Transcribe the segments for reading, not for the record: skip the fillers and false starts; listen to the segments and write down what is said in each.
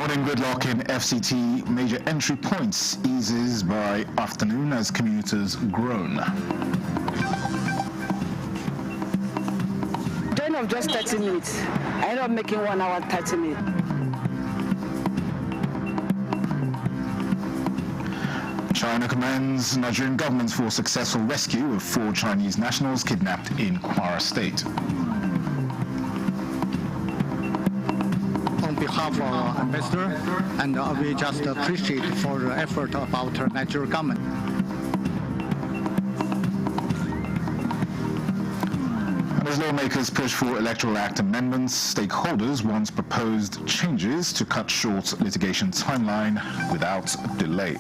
Morning gridlock in FCT. Major entry points eases by afternoon as commuters groan. Journey of just 30 minutes. I ended up making 1 hour 30 minutes. China commends Nigerian government for successful rescue of 4 Chinese nationals kidnapped in Kwara State. On behalf of our ambassador, and we just appreciate for the effort about Nigerian government. And as lawmakers push for Electoral Act amendments, stakeholders want proposed changes to cut short litigation timeline without delay.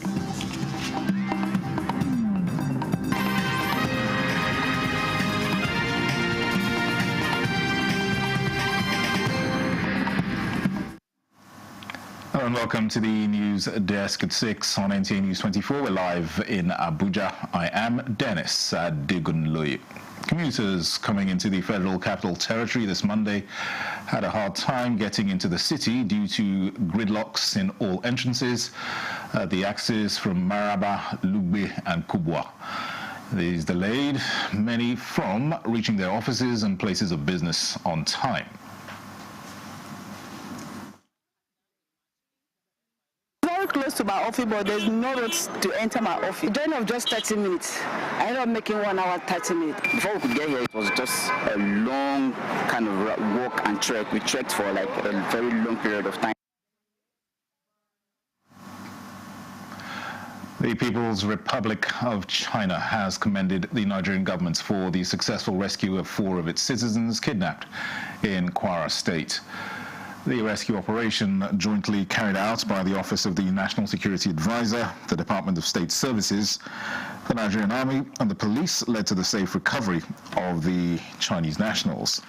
Hello and welcome to the news desk at 6 on NTA News24. We're live in Abuja. I am Dennis Adigunloye. Commuters coming into the Federal Capital Territory this Monday had a hard time getting into the city due to gridlocks in all entrances, the axes from Maraba, Lugbe and Kubwa. These delayed many from reaching their offices and places of business on time. Close to my office, but there's no road to enter my office. Journey of just 30 minutes. I ended up making 1 hour 30 minutes. Before we could get here, it was just a long kind of walk and trek. We trekked for like a very long period of time. The People's Republic of China has commended the Nigerian government for the successful rescue of 4 of its citizens kidnapped in Kwara State. The rescue operation, jointly carried out by the Office of the National Security Advisor, the Department of State Services, the Nigerian Army, and the police, led to the safe recovery of the Chinese nationals.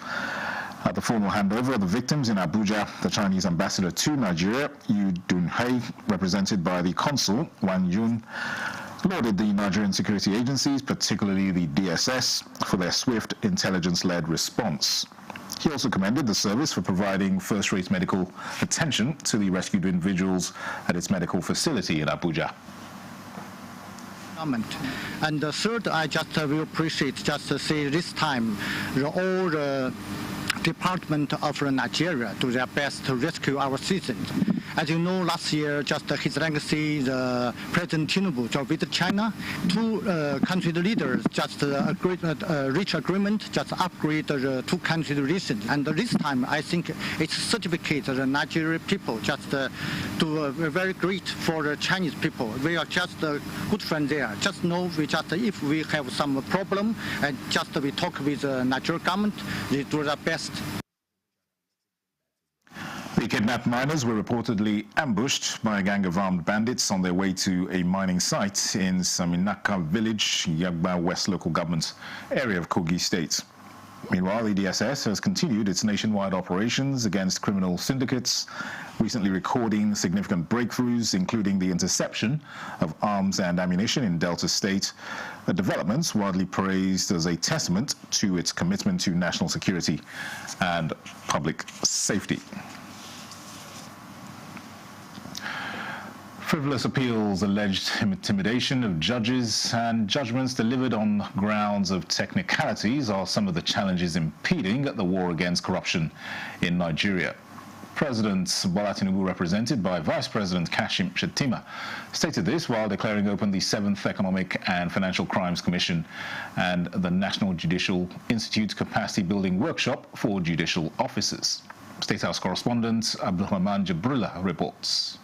At the formal handover of the victims in Abuja, the Chinese ambassador to Nigeria, Yu Dunhei, represented by the consul, Wang Yun, lauded the Nigerian security agencies, particularly the DSS, for their swift, intelligence-led response. He also commended the service for providing first-rate medical attention to the rescued individuals at its medical facility in Abuja. And third, I just will appreciate just to say this time all the Department of Nigeria do their best to rescue our citizens. As you know, last year, just His Excellency, the President Tinubu, just visit China. 2 country leaders just reach agreement, just upgrade the 2 country relations. And this time, I think it's certificate the Nigerian people just do very great for the Chinese people. We are just a good friend there. Just know we just if we have some problem, and just we talk with the Nigerian government, they do their best. The kidnapped miners were reportedly ambushed by a gang of armed bandits on their way to a mining site in Saminaka village, Yagba West local government area of Kogi State. Meanwhile, the DSS has continued its nationwide operations against criminal syndicates, recently recording significant breakthroughs, including the interception of arms and ammunition in Delta State, a development widely praised as a testament to its commitment to national security and public safety. Frivolous appeals, alleged intimidation of judges, and judgments delivered on grounds of technicalities are some of the challenges impeding the war against corruption in Nigeria. President Bola Tinubu, represented by Vice President Kashim Shettima, stated this while declaring open the 7th Economic and Financial Crimes Commission and the National Judicial Institute Capacity Building Workshop for Judicial Officers. State House correspondent Abdulrahman Jabrullah reports.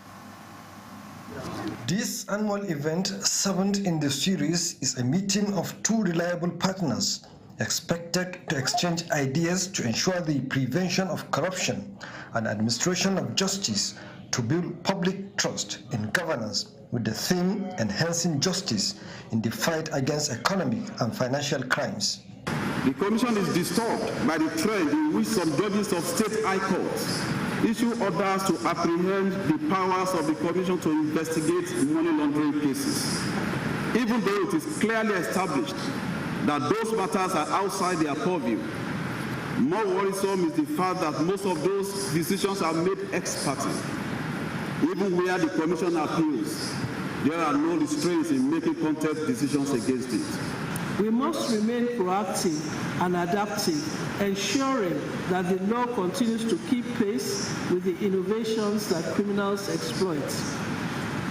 This annual event, 7th in the series, is a meeting of 2 reliable partners expected to exchange ideas to ensure the prevention of corruption and administration of justice to build public trust in governance, with the theme enhancing justice in the fight against economic and financial crimes. The Commission is disturbed by the trend in which some judges of state high courts issue orders to apprehend the powers of the Commission to investigate money laundering cases, even though it is clearly established that those matters are outside their purview. More worrisome is the fact that most of those decisions are made ex parte. Even where the Commission appeals, there are no restraints in making contempt decisions against it. We must remain proactive and adaptive, ensuring that the law continues to keep pace with the innovations that criminals exploit.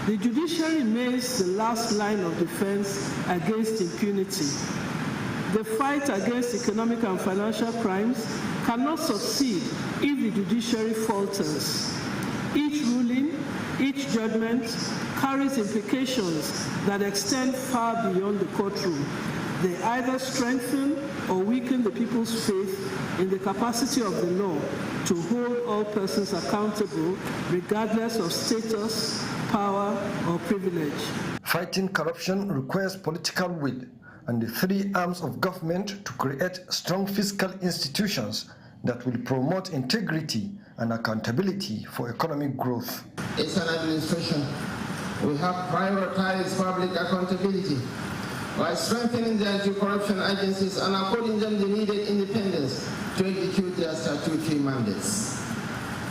The judiciary remains the last line of defense against impunity. The fight against economic and financial crimes cannot succeed if the judiciary falters. Each ruling, each judgment carries implications that extend far beyond the courtroom. They either strengthen or weaken the people's faith in the capacity of the law to hold all persons accountable, regardless of status, power, or privilege. Fighting corruption requires political will and the three arms of government to create strong fiscal institutions that will promote integrity and accountability for economic growth. As an administration, we have prioritized public accountability by strengthening the anti-corruption agencies and according them the needed independence to execute their statutory mandates.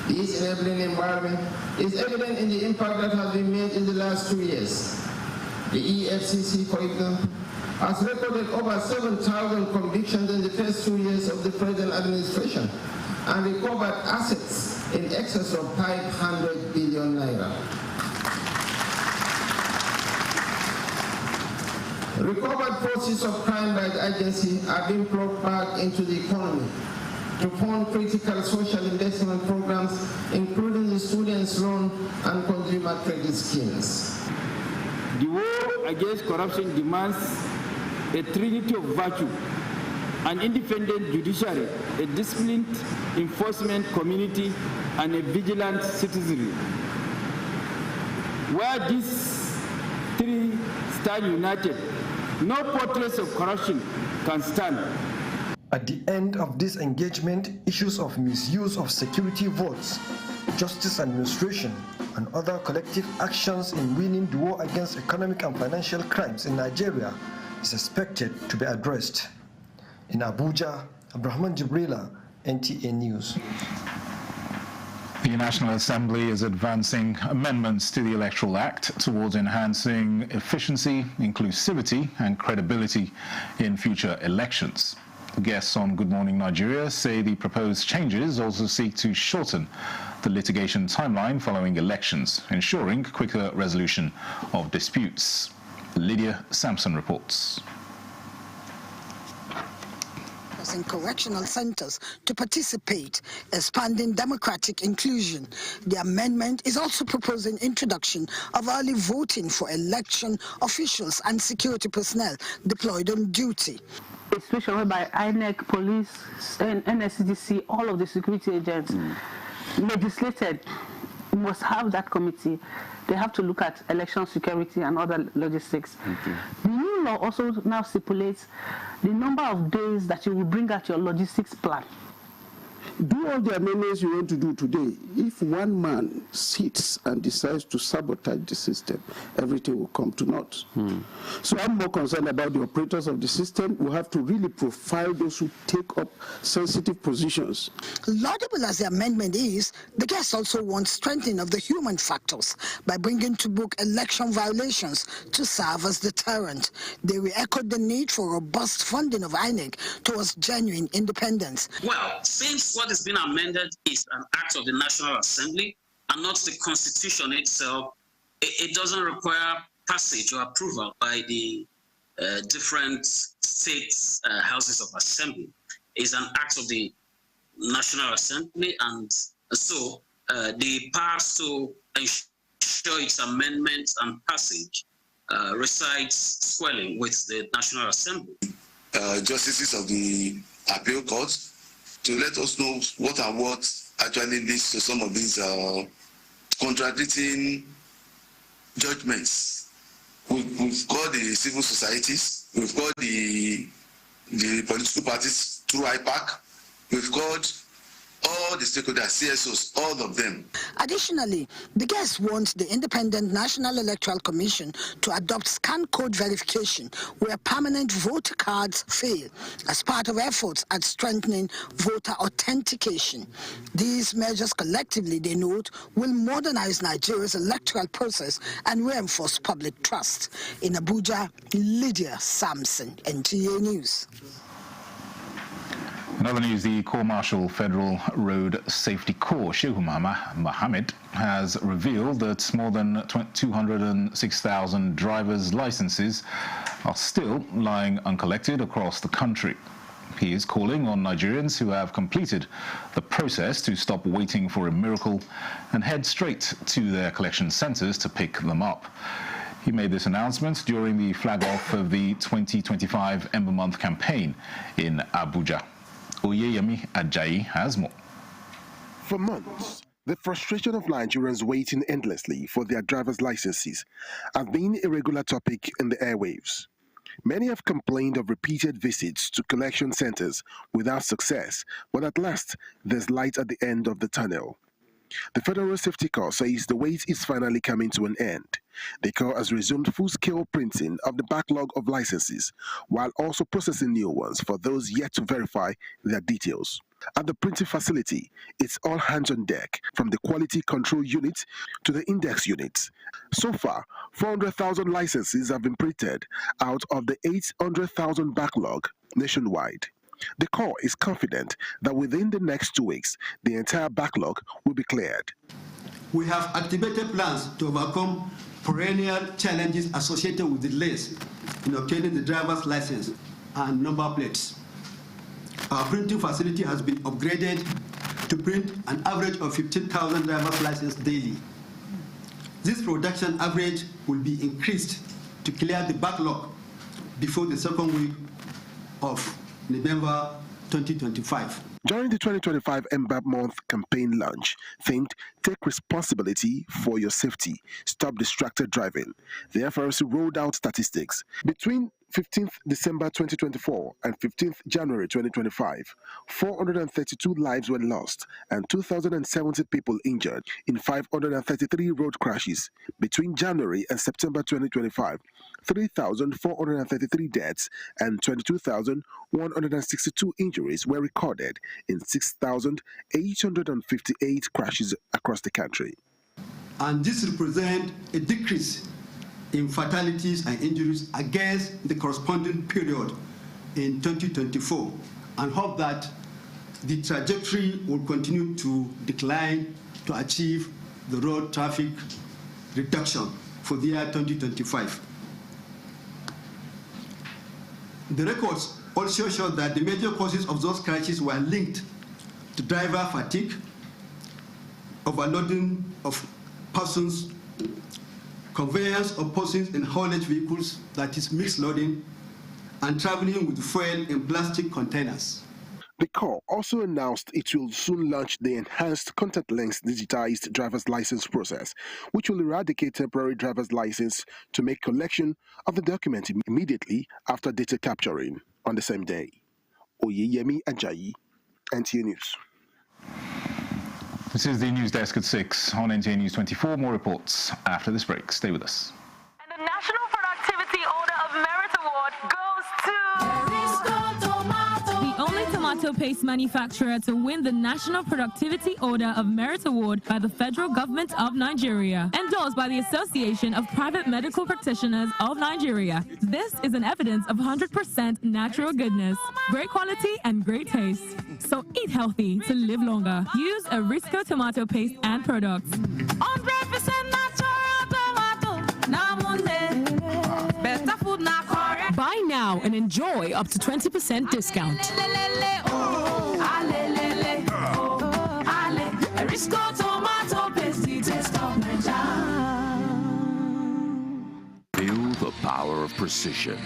This enabling environment is evident in the impact that has been made in the last 2 years. The EFCC, for example, has recorded over 7,000 convictions in the first 2 years of the present administration and recovered assets in excess of 500 billion naira. Recovered proceeds of crime by the agency are being brought back into the economy to fund critical social investment programs, including the students' loan and consumer credit schemes. The war against corruption demands a trinity of virtue: an independent judiciary, a disciplined enforcement community, and a vigilant citizenry. Where these three stand united, no fortress of corruption can stand. At the end of this engagement, issues of misuse of security votes, justice administration, and other collective actions in winning the war against economic and financial crimes in Nigeria is expected to be addressed. In Abuja, Abrahman Jibrila, NTA News. The National Assembly is advancing amendments to the Electoral Act towards enhancing efficiency, inclusivity, and credibility in future elections. Guests on Good Morning Nigeria say the proposed changes also seek to shorten the litigation timeline following elections, ensuring quicker resolution of disputes. Lydia Sampson reports. In correctional centers to participate, expanding democratic inclusion. The amendment is also proposing introduction of early voting for election officials and security personnel deployed on duty. A situation whereby INEC, police, and NSCDC, all of the security agents legislated must have that committee. They have to look at election security and other logistics. The new law also now stipulates the number of days that you will bring out your logistics plan. Do all the amendments you want to do today. If one man sits and decides to sabotage the system, everything will come to naught. So I'm more concerned about the operators of the system who have to really profile those who take up sensitive positions. Laudable as the amendment is, the guests also want strengthening of the human factors by bringing to book election violations to serve as deterrent. They re-echoed the need for robust funding of INEC towards genuine independence. Well, since what is being amended is an act of the National Assembly and not the Constitution itself, it doesn't require passage or approval by the different states' houses of assembly. It's an act of the National Assembly, and so the powers to ensure its amendment and passage resides squarely with the National Assembly. Justices of the appeal courts to let us know what and what actually leads to some of these contradicting judgments. We've got the civil societies, we've got the political parties through IPAC, we've got all the stakeholders, CSOs, all of them. Additionally, the guests want the Independent National Electoral Commission to adopt scan code verification where permanent voter cards fail as part of efforts at strengthening voter authentication. These measures collectively, they note, will modernize Nigeria's electoral process and reinforce public trust. In Abuja, Lydia Sampson, NTA News. In other news, the Corps Marshal Federal Road Safety Corps, Shehu Mohammed, has revealed that more than 206,000 driver's licenses are still lying uncollected across the country. He is calling on Nigerians who have completed the process to stop waiting for a miracle and head straight to their collection centres to pick them up. He made this announcement during the flag-off of the 2025 Ember Month campaign in Abuja. Oyeyemi Ajayi has more. For months, the frustration of Nigerians waiting endlessly for their driver's licenses has been a regular topic in the airwaves. Many have complained of repeated visits to collection centers without success, but at last, there's light at the end of the tunnel. The Federal Safety Corps says the wait is finally coming to an end. The Corps has resumed full-scale printing of the backlog of licenses, while also processing new ones for those yet to verify their details. At the printing facility, it's all hands on deck, from the quality control unit to the index units. So far, 400,000 licenses have been printed out of the 800,000 backlog nationwide. The Corps is confident that within the next 2 weeks, the entire backlog will be cleared. We have activated plans to overcome perennial challenges associated with delays in obtaining the driver's license and number plates. Our printing facility has been upgraded to print an average of 15,000 driver's licenses daily. This production average will be increased to clear the backlog before the second week of November 2025. During the 2025 Ember Month campaign launch, themed Take Responsibility for Your Safety, Stop Distracted Driving, the FRC rolled out statistics. Between 15th December 2024 and 15th January 2025, 432 lives were lost and 2,070 people injured in 533 road crashes. Between January and September 2025, 3,433 deaths and 22,162 injuries were recorded in 6,858 crashes across the country. And this represents a decrease in fatalities and injuries against the corresponding period in 2024, and hope that the trajectory will continue to decline to achieve the road traffic reduction for the year 2025. The records also show that the major causes of those crashes were linked to driver fatigue, overloading of persons, conveyance of persons in haulage vehicles, that is mixed loading, and traveling with fuel in plastic containers. The Corps also announced it will soon launch the enhanced contact-lens digitized driver's license process, which will eradicate temporary driver's license to make collection of the document immediately after data capturing on the same day. Oyeyemi Ajayi, NTA News. This is the news desk at 6 on NTA News24. More reports after this break. Stay with us. And the National Productivity Order of Merit Award goes to the only tomato paste manufacturer to win the National Productivity Order of Merit Award by the Federal Government of Nigeria, endorsed by the Association of Private Medical Practitioners of Nigeria. This is an evidence of 100% natural goodness, great quality and great taste. So eat healthy to live longer. Use Arisco tomato paste and products. 100% natural tomato. Better food now. Buy now and enjoy up to 20% discount. Arisco tomato paste, taste of Nigeria. Feel the power of precision,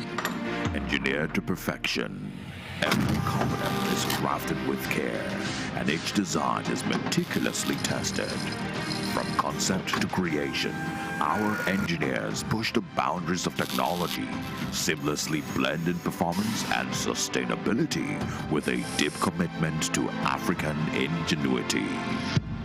engineered to perfection. Every component is crafted with care, and each design is meticulously tested. From concept to creation, our engineers push the boundaries of technology, seamlessly blending performance and sustainability with a deep commitment to African ingenuity.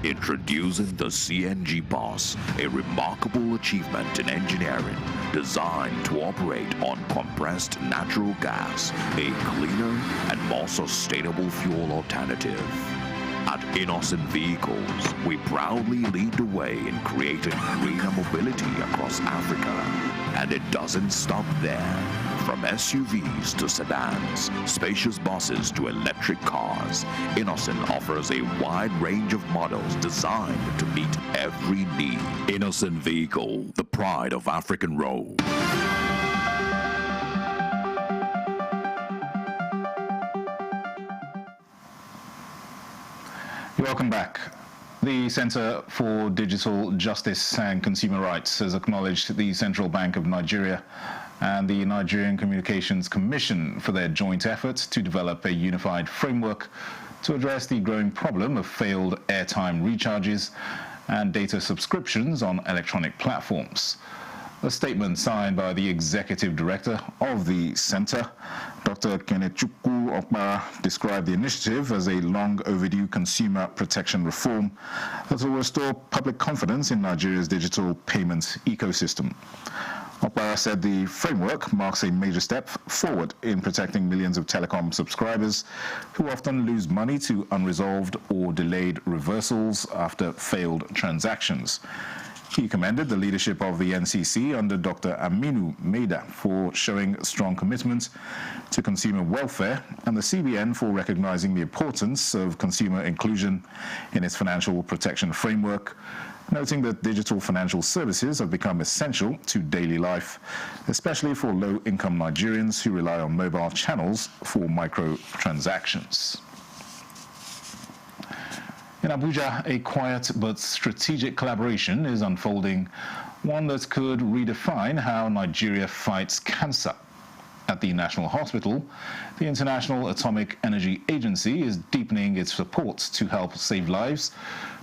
Introducing the CNG Boss, a remarkable achievement in engineering designed to operate on compressed natural gas, a cleaner and more sustainable fuel alternative. At Innocent Vehicles, we proudly lead the way in creating greener mobility across Africa. And it doesn't stop there. From SUVs to sedans, spacious buses to electric cars, Innocent offers a wide range of models designed to meet every need. Innocent Vehicle, the pride of African road. Welcome back. The Center for Digital Justice and Consumer Rights has acknowledged the Central Bank of Nigeria and the Nigerian Communications Commission for their joint efforts to develop a unified framework to address the growing problem of failed airtime recharges and data subscriptions on electronic platforms. A statement signed by the executive director of the center, Dr. Kenechukwu Okpara, described the initiative as a long overdue consumer protection reform that will restore public confidence in Nigeria's digital payments ecosystem. Okpara said the framework marks a major step forward in protecting millions of telecom subscribers who often lose money to unresolved or delayed reversals after failed transactions. He commended the leadership of the NCC under Dr. Aminu Maida for showing strong commitment to consumer welfare and the CBN for recognizing the importance of consumer inclusion in its financial protection framework, noting that digital financial services have become essential to daily life, especially for low-income Nigerians who rely on mobile channels for microtransactions. In Abuja, a quiet but strategic collaboration is unfolding, one that could redefine how Nigeria fights cancer. At the National Hospital, the International Atomic Energy Agency is deepening its support to help save lives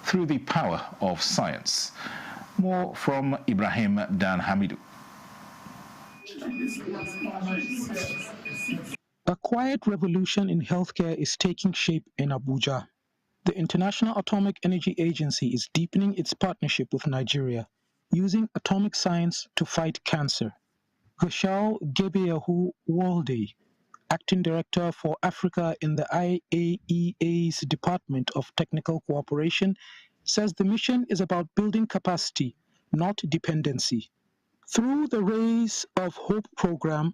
through the power of science. More from Ibrahim Dan Hamidou. A quiet revolution in healthcare is taking shape in Abuja. The International Atomic Energy Agency is deepening its partnership with Nigeria, using atomic science to fight cancer. Vishal Gebeyahu Walde, Acting Director for Africa in the IAEA's Department of Technical Cooperation, says the mission is about building capacity, not dependency. Through the Rays of Hope program,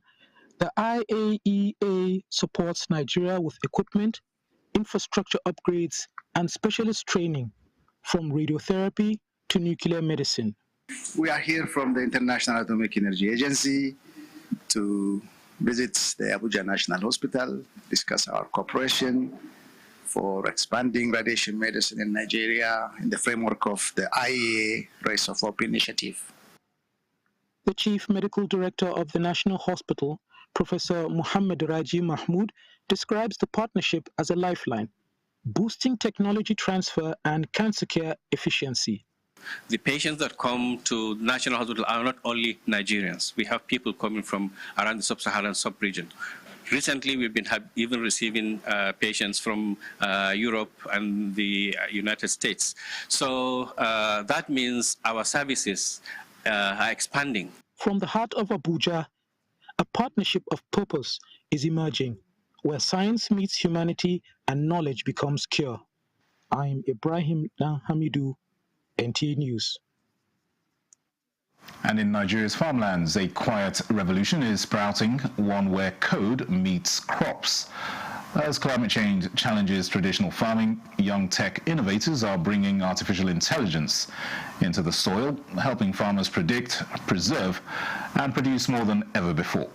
the IAEA supports Nigeria with equipment, infrastructure upgrades, and specialist training, from radiotherapy to nuclear medicine. We are here from the International Atomic Energy Agency to visit the Abuja National Hospital, discuss our cooperation for expanding radiation medicine in Nigeria in the framework of the IAEA Rays of Hope initiative. The Chief Medical Director of the National Hospital, Professor Muhammad Raji Mahmood, describes the partnership as a lifeline, boosting technology transfer and cancer care efficiency. The patients that come to National Hospital are not only Nigerians. We have people coming from around the sub-Saharan sub-region. Recently, we've been even receiving patients from Europe and the United States. So that means our services are expanding. From the heart of Abuja, a partnership of purpose is emerging, where science meets humanity and knowledge becomes cure. I'm Ibrahim Hamidou, NTA News. And in Nigeria's farmlands, a quiet revolution is sprouting, one where code meets crops. As climate change challenges traditional farming, young tech innovators are bringing artificial intelligence into the soil, helping farmers predict, preserve, and produce more than ever before.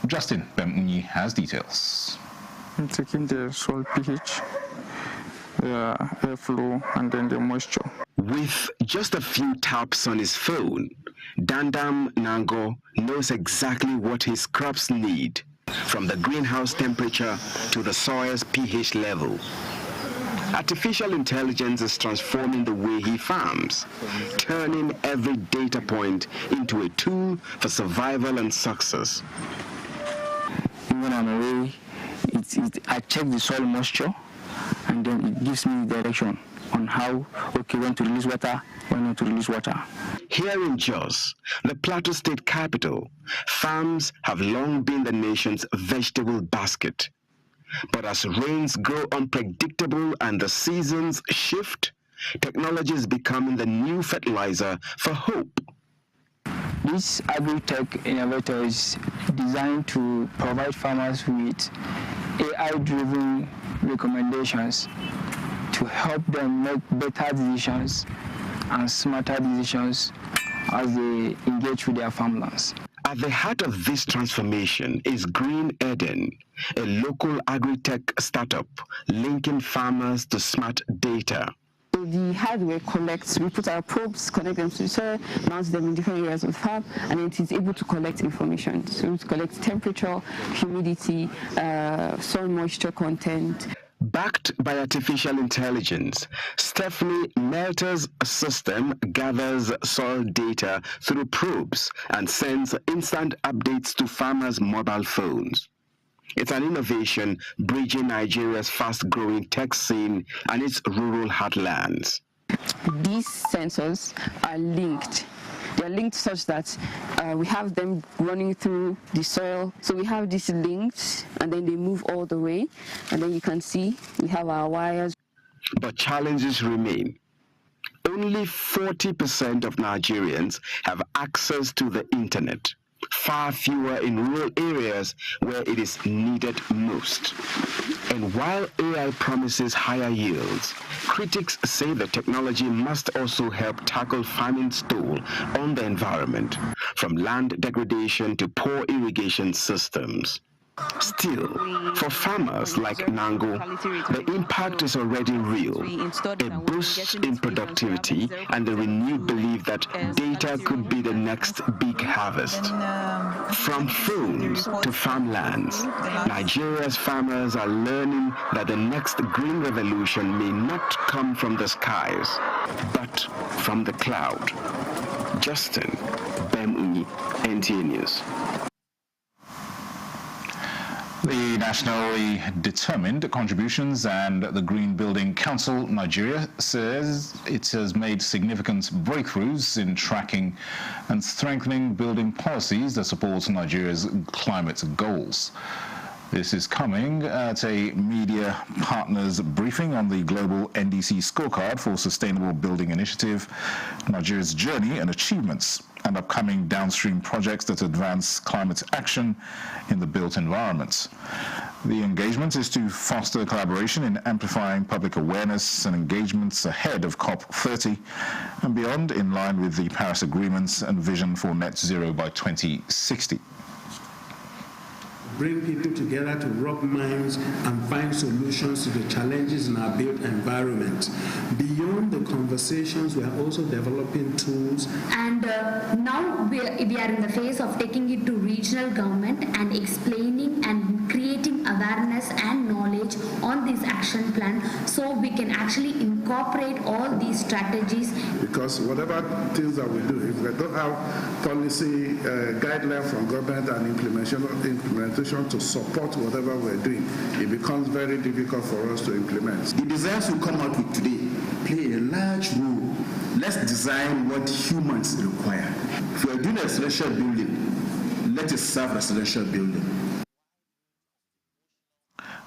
Justin Bemunyi has details. I'm taking the soil pH, the airflow, and then the moisture. With just a few taps on his phone, Dandam Nango knows exactly what his crops need, from the greenhouse temperature to the soil's pH level. Artificial intelligence is transforming the way he farms, turning every data point into a tool for survival and success. When I'm away, I check the soil moisture, and then it gives me direction on how, okay, when to release water, when not to release water. Here in Jos, the Plateau State capital, farms have long been the nation's vegetable basket. But as rains grow unpredictable and the seasons shift, technology is becoming the new fertilizer for hope. This agri-tech innovator is designed to provide farmers with AI-driven recommendations to help them make better decisions and smarter decisions as they engage with their farmlands. At the heart of this transformation is Green Eden, a local agri-tech startup linking farmers to smart data. The hardware collects, we put our probes, connect them to the soil, mount them in different areas of the farm, and it is able to collect information. So it collects temperature, humidity, soil moisture content. Backed by artificial intelligence, Stephanie Melter's system gathers soil data through probes and sends instant updates to farmers' mobile phones. It's an innovation bridging Nigeria's fast-growing tech scene and its rural heartlands. These sensors are linked. They are linked such that we have them running through the soil. So we have these linked, and then they move all the way. And then you can see we have our wires. But challenges remain. Only 40% of Nigerians have access to the internet. Far fewer in rural areas where it is needed most. And while AI promises higher yields, critics say the technology must also help tackle farming's toll on the environment, from land degradation to poor irrigation systems. Still, for farmers like Nango, the impact is already real. A boost in productivity and the renewed belief that data could be the next big harvest. From phones to farmlands, Nigeria's farmers are learning that the next green revolution may not come from the skies, but from the cloud. Justin Bemuni, NTA News. The Nationally Determined Contributions and the Green Building Council Nigeria says it has made significant breakthroughs in tracking and strengthening building policies that support Nigeria's climate goals. This is coming at a media partners briefing on the global NDC scorecard for Sustainable Building Initiative, Nigeria's journey and achievements, and upcoming downstream projects that advance climate action in the built environment. The engagement is to foster collaboration in amplifying public awareness and engagements ahead of COP30 and beyond, in line with the Paris Agreements and vision for net zero by 2060. Bring people together to rub minds and find solutions to the challenges in our built environment. Beyond the conversations, we are also developing tools. And now we are in the phase of taking it to regional government and explaining and creating awareness and knowledge on this action plan so we can actually incorporate all these strategies. Because whatever things that we do, if we don't have policy guidelines from government and implementation to support whatever we're doing, it becomes very difficult for us to implement. The designs we come out with today play a large role. Let's design what humans require. If we're doing a residential building, let it serve residential building.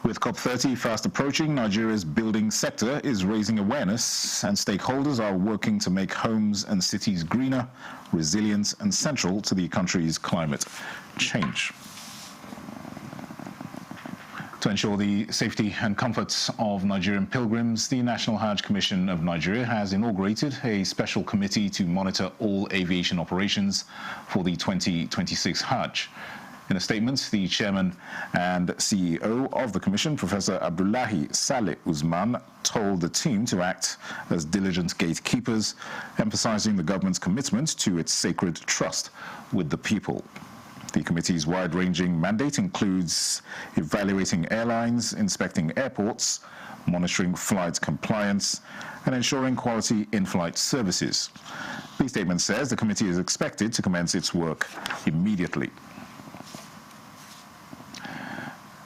With COP30 fast approaching, Nigeria's building sector is raising awareness, and stakeholders are working to make homes and cities greener, resilient, and central to the country's climate change. To ensure the safety and comfort of Nigerian pilgrims, the National Hajj Commission of Nigeria has inaugurated a special committee to monitor all aviation operations for the 2026 Hajj. In a statement, the chairman and CEO of the commission, Professor Abdullahi Saleh Usman, told the team to act as diligent gatekeepers, emphasizing the government's commitment to its sacred trust with the people. The committee's wide-ranging mandate includes evaluating airlines, inspecting airports, monitoring flight compliance, and ensuring quality in-flight services. The statement says the committee is expected to commence its work immediately.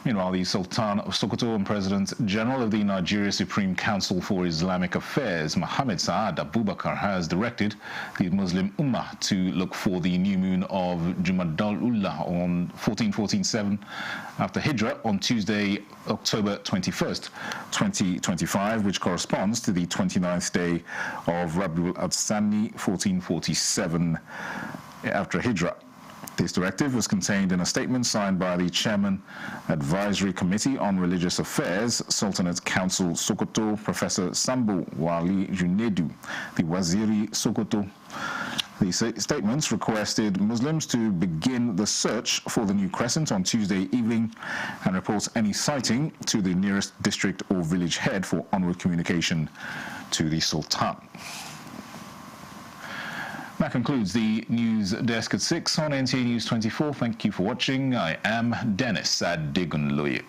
Meanwhile, the Sultan of Sokoto and President General of the Nigeria Supreme Council for Islamic Affairs, Mohammed Saad Abubakar, has directed the Muslim Ummah to look for the new moon of Jumadal-Ula on 1447 after Hijrah on Tuesday, October 21st, 2025, which corresponds to the 29th day of Rabiul Adsani 1447 after Hijrah. This directive was contained in a statement signed by the Chairman, Advisory Committee on Religious Affairs, Sultanate Council Sokoto, Professor Sambo Wali Junedu, the Waziri Sokoto. The statements requested Muslims to begin the search for the new crescent on Tuesday evening and report any sighting to the nearest district or village head for onward communication to the Sultan. That concludes the news desk at 6 on NTA News 24. Thank you for watching. I am Dennis Adegunloye.